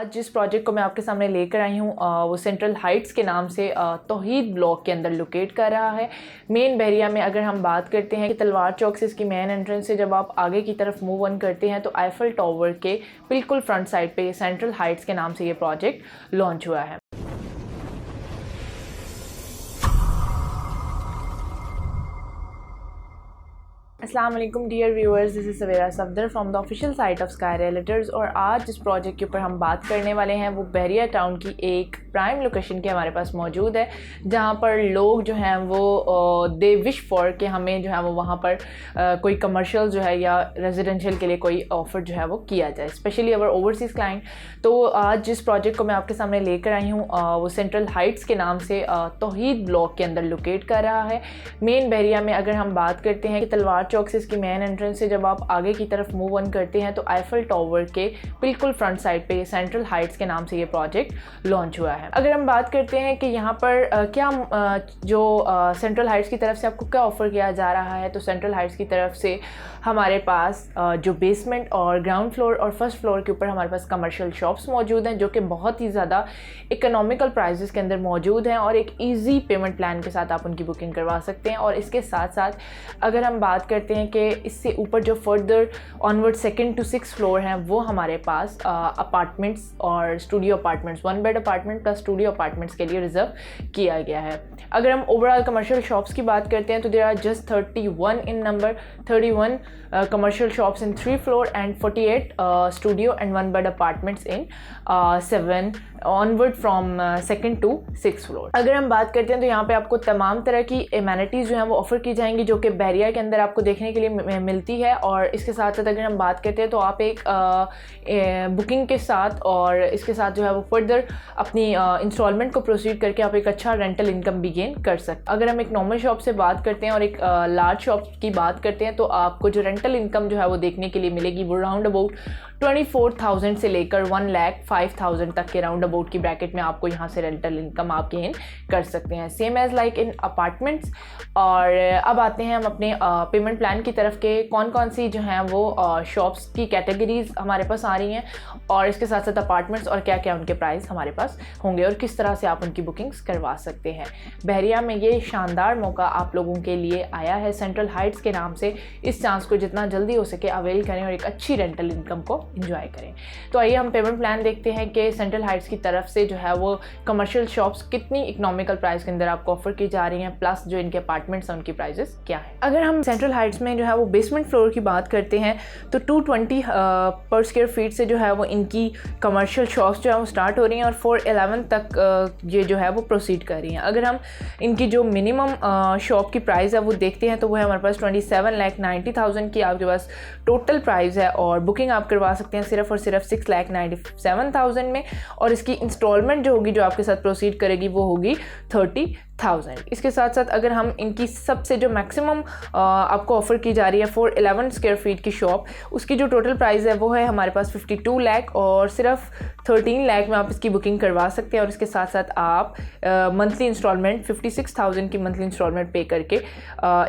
आज जिस प्रोजेक्ट को मैं आपके सामने लेकर आई हूँ वो सेंट्रल हाइट्स के नाम से तौहीद ब्लॉक के अंदर लोकेट कर रहा है। मेन बहरिया में अगर हम बात करते हैं कि तलवार चौक से इसकी मेन एंट्रेंस से जब आप आगे की तरफ मूव ऑन करते हैं तो आईफल टावर के बिल्कुल फ्रंट साइड पे सेंट्रल हाइट्स के नाम से ये प्रोजेक्ट लॉन्च हुआ है। अस्सलाम वालेकुम dear viewers, this is Savera Safdar from the official site of Sky Realtors. और आज जिस प्रोजेक्ट के ऊपर हम बात करने वाले हैं वो बहरिया टाउन की एक प्राइम लोकेशन के हमारे पास मौजूद है, जहां पर लोग जो हैं वो दे विश फॉर कि हमें जो है वो वहां पर कोई कमर्शियल जो है या रेजिडेंशियल के लिए कोई ऑफ़र जो है वो किया जाए, स्पेशली अवर ओवरसीज़ क्लाइंट। तो आज जिस प्रोजेक्ट को मैं आपके सामने लेकर आई हूँ वो सेंट्रल हाइट्स के नाम से तौहीद ब्लॉक के अंदर लोकेट कर रहा है। मेन बहरिया में अगर हम बात करते हैं कि तलवार चौक से इसकी मेन एंट्रेंस से जब आप आगे की तरफ मूव ऑन करते हैं तो आईफल टावर के बिल्कुल फ्रंट साइड पे सेंट्रल हाइट्स के नाम से ये प्रोजेक्ट लॉन्च हुआ है। अगर हम बात करते हैं कि यहाँ पर जो सेंट्रल हाइट्स की तरफ से आपको क्या ऑफ़र किया जा रहा है, तो सेंट्रल हाइट्स की तरफ से हमारे पास जो बेसमेंट और ग्राउंड फ्लोर और फर्स्ट फ्लोर के ऊपर हमारे पास कमर्शियल शॉप्स मौजूद हैं जो कि बहुत ही ज़्यादा इकोनॉमिकल प्राइसेस के अंदर मौजूद हैं और एक ईजी पेमेंट प्लान के साथ आप उनकी बुकिंग करवा सकते हैं। और इसके साथ साथ अगर हम बात करते हैं कि इससे ऊपर जो further onward 2nd to 6th floor हैं वो हमारे पास अपार्टमेंट्स और studio apartments, 1 bed apartment plus studio apartments के लिए रिजर्व किया गया है। अगर हम ओवरऑल कमर्शियल शॉप्स की बात करते हैं तो there are just 31 in number, 31 commercial shops in 3 floor and 48 studio and 1 bed apartments in 7 onward from 2nd to 6th floor। अगर हम बात करते हैं तो यहाँ पे आपको तमाम तरह की एमेनिटीज़ जो हैं वो ऑफ़र की जाएंगी जो कि बहरिया के अंदर आपको देखने के लिए मिलती है। और इसके साथ साथ अगर हम बात करते हैं तो आप एक बुकिंग के साथ और इसके साथ जो है वो फर्दर अपनी इंस्टॉलमेंट को प्रोसीड करके आप एक अच्छा रेंटल इनकम भी गेन कर सकते हैं। अगर हम एक नॉर्मल शॉप से बात करते हैं और एक लार्ज शॉप की बात करते हैं तो आपको जो रेंटल इनकम जो है वो देखने के लिए मिलेगी वो राउंड अबाउट 24,000 से लेकर 1,05,000 तक के राउंड अबाउट की ब्रैकेट में आपको यहाँ से रेंटल इनकम आप गेन कर सकते हैं, same as like in apartments. और अब आते हैं हम अपने पेमेंट प्लान की तरफ के कौन कौन सी जो हैं वो शॉप्स की कैटेगरीज हमारे पास आ रही हैं और इसके साथ साथ अपार्टमेंट्स और क्या क्या उनके प्राइस हमारे पास होंगे और किस तरह से आप उनकी बुकिंग्स करवा सकते हैं। बहरिया में ये शानदार मौका आप लोगों के लिए आया है सेंट्रल हाइट्स के नाम से। इस चांस को जितना जल्दी हो सके अवेल करें और एक अच्छी रेंटल इनकम को एंजॉय करें। तो आइए हम पेमेंट प्लान देखते हैं कि सेंट्रल हाइट्स की तरफ से जो है वो कमर्शियल शॉप्स कितनी इकोनॉमिकल प्राइस के अंदर आपको ऑफर की जा रही हैं, प्लस जो इनके अपार्टमेंट्स हैं उनकी प्राइसेस क्या है। अगर हम सेंट्रल हाइट्स में जो है वो बेसमेंट फ्लोर की बात करते हैं तो 220 पर स्क्वायर फीट से जो है वो इनकी कमर्शियल शॉप्स जो है वो स्टार्ट हो रही हैं और 411 तक ये जो है वो प्रोसीड कर रही हैं। अगर हम इनकी जो मिनिमम शॉप की प्राइस है वो देखते हैं तो वो है हमारे पास 27,90,000 की आपके पास टोटल प्राइस है और बुकिंग आप करवा सकते हैं सिर्फ और सिर्फ 6,97,000 में। और इसकी इंस्टॉलमेंट जो होगी जो आपके साथ प्रोसीड करेगी वो होगी 30,000। इसके साथ साथ अगर हम इनकी सबसे जो मैक्सिमम आपको ऑफ़र की जा रही है 411 स्क्वायर फीट की शॉप, उसकी जो टोटल प्राइस है वो है हमारे पास 52 लाख और सिर्फ 13 लाख में आप इसकी बुकिंग करवा सकते हैं। और इसके साथ साथ आप मंथली इंस्टॉलमेंट 56,000 की मंथली इंस्टॉलमेंट पे करके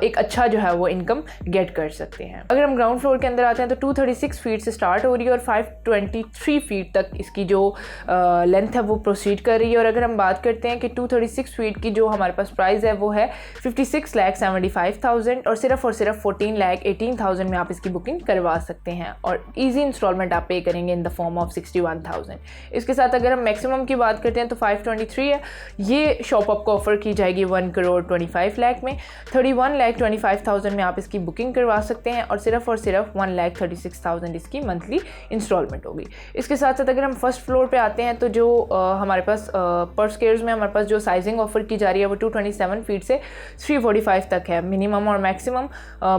एक अच्छा जो है वो इनकम गेट कर सकते हैं। अगर हम ग्राउंड फ्लोर के अंदर आते हैं तो 236 फीट से स्टार्ट हो रही है और 523 फीट तक इसकी जो लेंथ है वो प्रोसीड कर रही है। और अगर हम बात करते हैं कि 236 फीट की जो हमारे पास प्राइस है वो है 56,75,000 और सिर्फ 14,18,000 में आप इसकी बुकिंग करवा सकते हैं और इजी इंस्टॉलमेंट आप पे करेंगे इन द फॉर्म ऑफ 61,000। इसके साथ अगर हम मैक्सिमम की बात करते हैं तो 523 है। ये शॉप आपको ऑफर की जाएगी 1,25 लाख में, 31,25,000 में आप इसकी बुकिंग करवा सकते हैं और सिर्फ 1,36,000 इसकी मंथली इंस्टॉलमेंट होगी। इसके साथ साथ अगर हम फर्स्ट फ्लोर पे आते हैं तो जो हमारे पास पर स्क्वायर्स में हमारे पास जो साइजिंग ऑफर की जा रही है वो 227 फीट से 345 तक है। मिनिमम और मैक्सिमम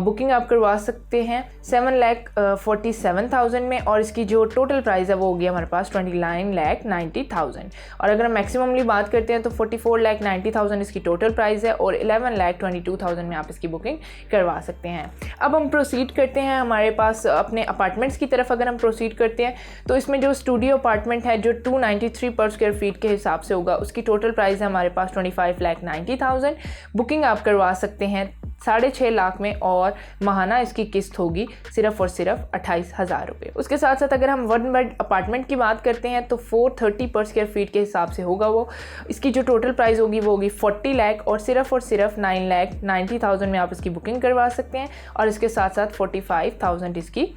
बुकिंग आप करवा सकते हैं 7,47,000 में और इसकी जो टोटल प्राइस है वो होगी हमारे पास 29,90,000। और अगर हम मैक्सिममली बात करते हैं तो 44,90,000 इसकी टोटल प्राइस है और 11,22,000 में आप इसकी बुकिंग करवा सकते हैं। अब हम प्रोसीड करते हैं हमारे पास अपने अपार्टमेंट्स की तरफ। अगर हम प्रोसीड करते हैं तो इसमें जो स्टूडियो अपार्टमेंट है जो 293 पर स्क्वायर फीट के हिसाब से होगा उसकी टोटल प्राइस है हमारे पास 25,90,000। बुकिंग आप करवा सकते हैं 6.5 लाख में, और माहाना इसकी किस्त होगी सिर्फ और सिर्फ 28,000 रुपये। उसके साथ साथ अगर हम 1 बेड अपार्टमेंट की बात करते हैं तो 430 पर स्क्वायर फीट के हिसाब से होगा वो। इसकी जो टोटल प्राइस होगी वो होगी 40 लाख, और सिर्फ 9,90,000 में आप इसकी बुकिंग करवा सकते हैं, और इसके साथ साथ 45,000 इसकी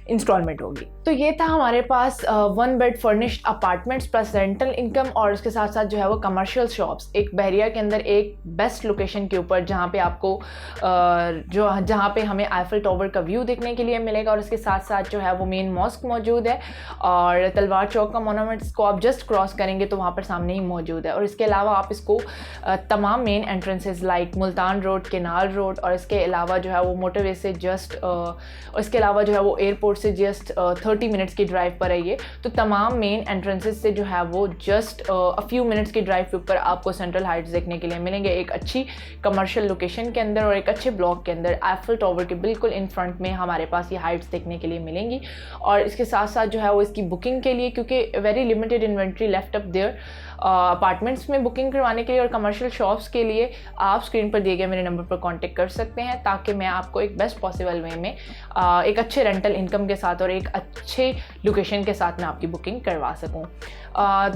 इंस्टॉलमेंट होगी। तो ये था हमारे पास 1 bed furnished apartments plus rental income, और उसके साथ साथ जो है वो कमर्शियल शॉप्स एक बहरिया के अंदर एक बेस्ट लोकेशन के ऊपर, जहाँ पे आपको जहाँ पे हमें आईफल टावर का व्यू देखने के लिए मिलेगा, और इसके साथ साथ जो है वो मेन मॉस्क मौजूद है, और तलवार चौक का मोनूमेंट्स को आप जस्ट क्रॉस करेंगे तो वहाँ पर सामने ही मौजूद है। और इसके अलावा आप इसको तमाम main entrances like Multan road, canal road, और इसके अलावा जो है वो मोटरवे से जस्ट और इसके अलावा जो है वो एयरपोर्ट से जस्ट 30 मिनट्स की ड्राइव पर है ये। तो तमाम मेन एंट्रेंसेस से जो है वो जस्ट अ फ्यू मिनट्स की ड्राइव के ऊपर आपको सेंट्रल हाइट्स देखने के लिए मिलेंगे, एक अच्छी कमर्शियल लोकेशन के अंदर और एक अच्छे ब्लॉक के अंदर। आईफल टावर के बिल्कुल इन फ्रंट में हमारे पास ये हाइट्स देखने के लिए मिलेंगी। और इसके साथ साथ जो है वो इसकी बुकिंग के लिए, क्योंकि very limited inventory left up there, apartments में बुकिंग करवाने के लिए और कमर्शियल शॉप्स के लिए आप स्क्रीन पर दिए गए मेरे नंबर पर कांटेक्ट कर सकते हैं, ताकि मैं आपको एक बेस्ट पॉसिबल वे में एक अच्छे रेंटल इनकम के साथ और एक अच्छे लोकेशन के साथ मैं आपकी बुकिंग करवा सकूं।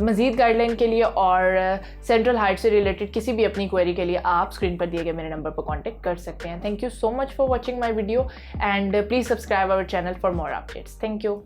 मज़ीद गाइडलाइन के लिए और सेंट्रल हाइट से रिलेटेड किसी भी अपनी क्वेरी के लिए आप स्क्रीन पर दिए गए मेरे नंबर पर कांटेक्ट कर सकते हैं। Thank you so much for watching my video, and please subscribe our channel for more updates. Thank you.